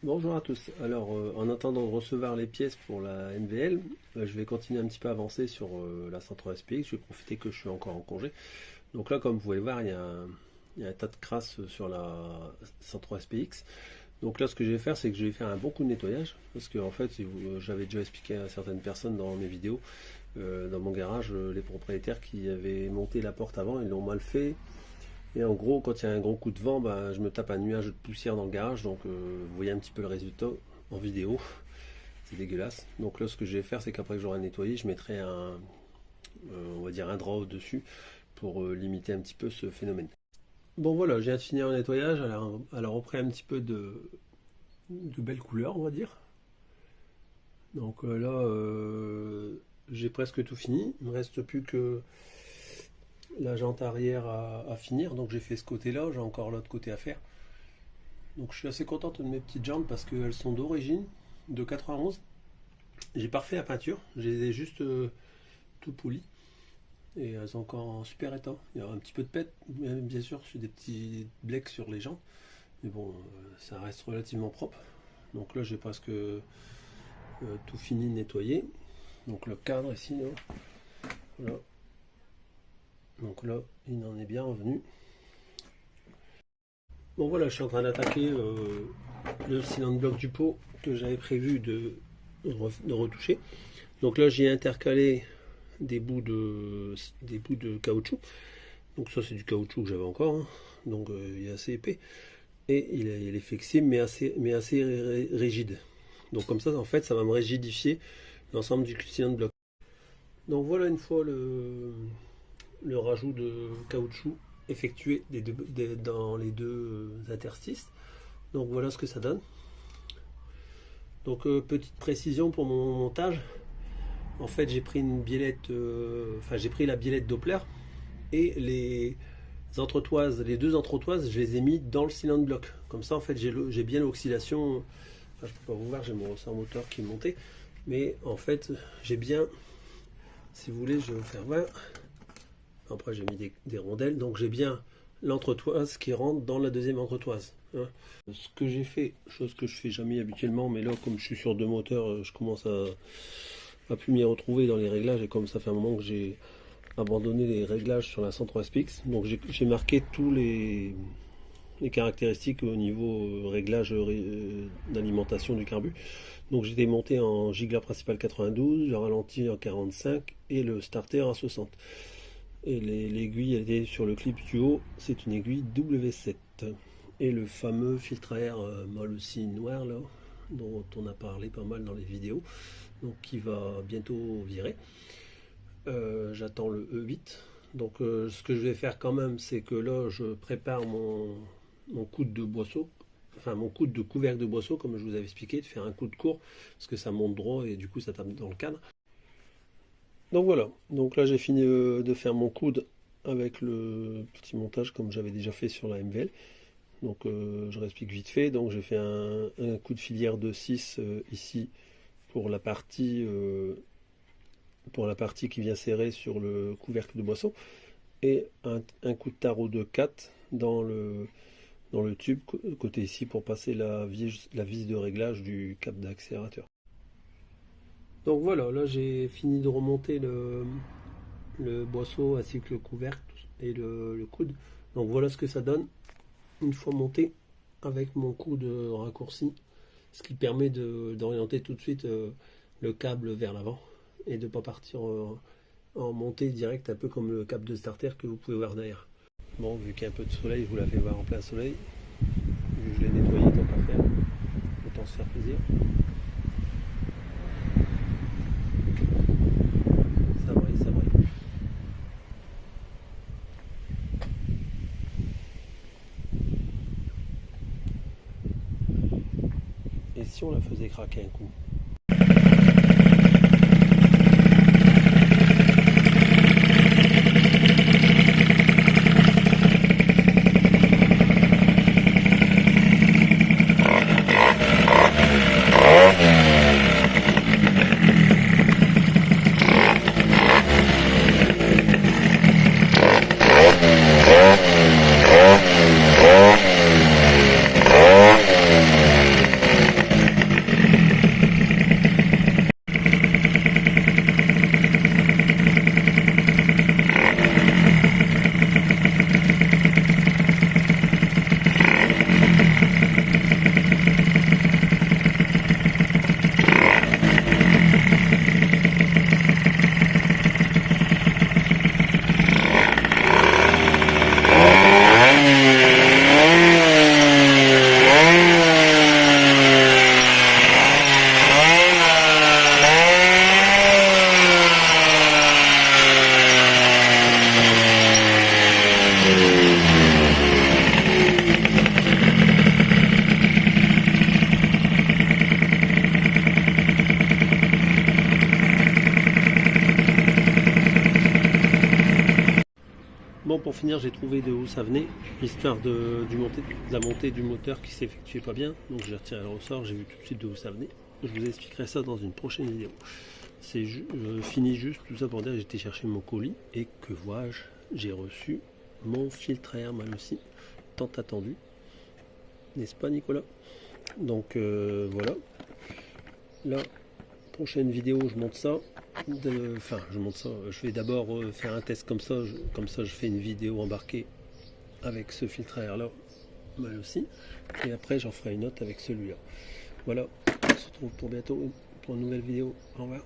Bonjour à tous. Alors, en attendant de recevoir les pièces pour la NVL, je vais continuer un petit peu à avancer sur la 103 SPX. Je vais profiter que je suis encore en congé. Donc là, comme vous pouvez voir, il y a un tas de crasse sur la 103 SPX. Donc là, ce que je vais faire, c'est que je vais faire un bon coup de nettoyage. Parce que, en fait, j'avais déjà expliqué à certaines personnes dans mes vidéos, dans mon garage, les propriétaires qui avaient monté la porte avant, ils l'ont mal fait. Et en gros, quand il y a un gros coup de vent, bah, je me tape un nuage de poussière dans le garage. Donc, vous voyez un petit peu le résultat en vidéo. C'est dégueulasse. Donc là, ce que je vais faire, c'est qu'après que j'aurai nettoyé, je mettrai on va dire un drap au-dessus pour limiter un petit peu ce phénomène. Bon voilà, je viens de finir le nettoyage. Elle a repris un petit peu de belles couleurs, on va dire. Donc là, j'ai presque tout fini. Il ne me reste plus que la jante arrière à finir, donc j'ai fait ce côté là, j'ai encore l'autre côté à faire. Donc je suis assez contente de mes petites jantes parce qu'elles sont d'origine de 91. J'ai pas refait la peinture, je les ai juste tout polies et elles sont encore en super état. Il y a un petit peu de pète bien sûr sur des petits blecs sur les jantes, mais bon, ça reste relativement propre. Donc là j'ai presque tout fini de nettoyer. Donc le cadre ici là, voilà. Donc là, il en est bien revenu. Bon voilà, je suis en train d'attaquer le cylindre bloc du pot que j'avais prévu de retoucher. Donc là, j'ai intercalé des bouts de caoutchouc. Donc ça, c'est du caoutchouc que j'avais encore. Hein. Donc il est assez épais. Et il est flexible, mais assez rigide. Donc comme ça, en fait, ça va me rigidifier l'ensemble du cylindre bloc. Donc voilà une fois le rajout de caoutchouc effectué dans les deux interstices. Donc voilà ce que ça donne. Donc petite précision pour mon montage. En fait, j'ai pris une biellette, j'ai pris la biellette Doppler et les entretoises, les deux entretoises, je les ai mis dans le cylindre bloc. Comme ça, en fait, j'ai bien l'oxydation. Je peux pas vous voir, j'ai mon ressort moteur qui est monté, mais en fait, j'ai bien, si vous voulez, je vais vous faire voir. Après j'ai mis des rondelles, donc j'ai bien l'entretoise qui rentre dans la deuxième entretoise. Hein. Ce que j'ai fait, chose que je fais jamais habituellement, mais là comme je suis sur deux moteurs, je commence à plus m'y retrouver dans les réglages, et comme ça fait un moment que j'ai abandonné les réglages sur la 103 SPX, donc j'ai marqué tous les caractéristiques au niveau réglage d'alimentation du carbu. Donc j'étais monté en gigla principal 92, le ralenti en 45 et le starter à 60. Et l'aiguille elle est sur le clip du haut, c'est une aiguille W7. Et le fameux filtre à air mal aussi noir là, dont on a parlé pas mal dans les vidéos, donc qui va bientôt virer. J'attends le E8. Donc ce que je vais faire quand même, c'est que là je prépare mon coude de boisseau, enfin mon coude de couvercle de boisseau, comme je vous avais expliqué, de faire un coude court, parce que ça monte droit et du coup ça tape dans le cadre. Donc voilà, donc là j'ai fini de faire mon coude avec le petit montage comme j'avais déjà fait sur la MVL. Donc je réexplique vite fait. Donc j'ai fait un coup de filière de 6 ici pour la partie qui vient serrer sur le couvercle de boisseau, et un coup de tarot de 4 dans le tube côté ici pour passer la vis de réglage du cap d'accélérateur. Donc voilà, là j'ai fini de remonter le boisseau ainsi que le couvercle et le coude. Donc voilà ce que ça donne une fois monté avec mon coude raccourci, ce qui permet d'orienter tout de suite le câble vers l'avant et de ne pas partir en montée directe, un peu comme le câble de starter que vous pouvez voir derrière. Bon, vu qu'il y a un peu de soleil, je vous la fais voir en plein soleil. Vu que je l'ai nettoyé, tant qu'à faire, autant se faire plaisir. Ça brille, ça brille. Et si on la faisait craquer un coup? pour finir, j'ai trouvé de où ça venait, histoire de la montée du moteur qui s'effectuait pas bien. Donc j'ai retiré le ressort, j'ai vu tout de suite de où ça venait. Je vous expliquerai ça dans une prochaine vidéo. Je finis juste tout ça pour dire que j'étais chercher mon colis et que vois-je, j'ai reçu mon filtre à air mal aussi, tant attendu, n'est-ce pas Nicolas? Donc voilà, là, prochaine vidéo, je monte ça. Je vais d'abord faire un test comme ça, je fais une vidéo embarquée avec ce filtre à air là, mal aussi, et après j'en ferai une autre avec celui-là. Voilà, on se retrouve pour bientôt pour une nouvelle vidéo. Au revoir.